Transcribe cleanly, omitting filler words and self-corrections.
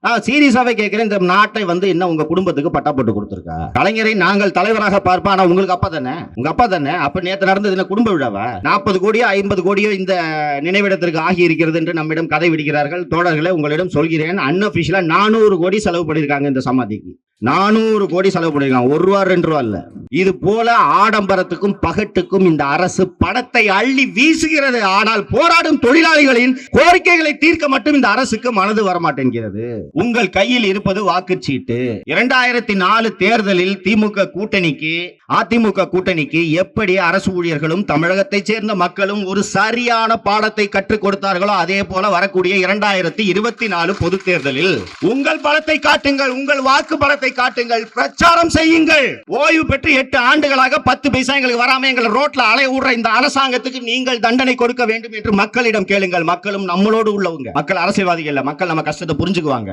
நான் சீரியஸாவே கேட்கிறேன், இந்த நாட்டை என்ன உங்க குடும்பத்துக்கு பட்டா போட்டு கொடுத்திருக்கா? கலைஞரை நாங்கள் தலைவராக பார்ப்போம், ஆனா உங்களுக்கு அப்பா தானே, உங்க அப்பா தானே. அப்ப நேத்து நடந்தது என்ன குடும்ப விழாவா? 40 கோடியோ 50 கோடியோ இந்த நினைவிடத்திற்கு ஆகி இருக்கிறது என்று நம்மிடம் கதை விடுகிறார்கள். தோழர்களே, உங்களிடம் சொல்கிறேன், அன்அபிஷியலா 400 கோடி செலவு பண்ணிருக்காங்க இந்த சமாதிக்கு. 400 கோடி செலவு பண்ணிருக்காங்க. 1 ரூபா 2 ரூபா இல்ல. இது போல ஆடம்பரத்துக்கும் பகட்டுக்கும் இந்த அரசு பணத்தை அள்ளி வீசுகிறது. ஆனால் போராடும் தொழிலாளிகளின் கோரிக்கைகளை தீர்க்க மட்டும் இந்த அரசுக்கு மனது வரமாட்டேங்கிறது. உங்கள் கையில் இருப்பது வாக்குச்சீட்டு. 2004 தேர்தலில் திமுக கூட்டணிக்கு அதிமுக கூட்டணிக்கு எப்படி அரசு ஊழியர்களும் தமிழகத்தை சேர்ந்த மக்களும் ஒரு சரியான பாடத்தை கற்றுக் கொடுத்தார்களோ அதே போல வரக்கூடிய 2024 பொது தேர்தலில் உங்கள் பலத்தை காட்டுங்கள், உங்கள் வாக்கு பலத்தை காட்டுங்கள், பிரச்சாரம் செய்யுங்கள். ஓய்வு பெற்று 8 ஆண்டுகளாக 10 பைசா எங்களுக்கு வராம எங்களை ரோட்ல அலைய விடுற இந்த அரசாங்கத்துக்கு நீங்கள் தண்டனை கொடுக்க வேண்டும் என்று மக்களிடம் கேளுங்கள். மக்களும் நம்மளோடு உள்ளவங்க. மக்கள் அரசியல்வாதிகள் இல்ல, மக்கள் நம்ம கஷ்டத்தை புரிஞ்சுக்குவாங்க.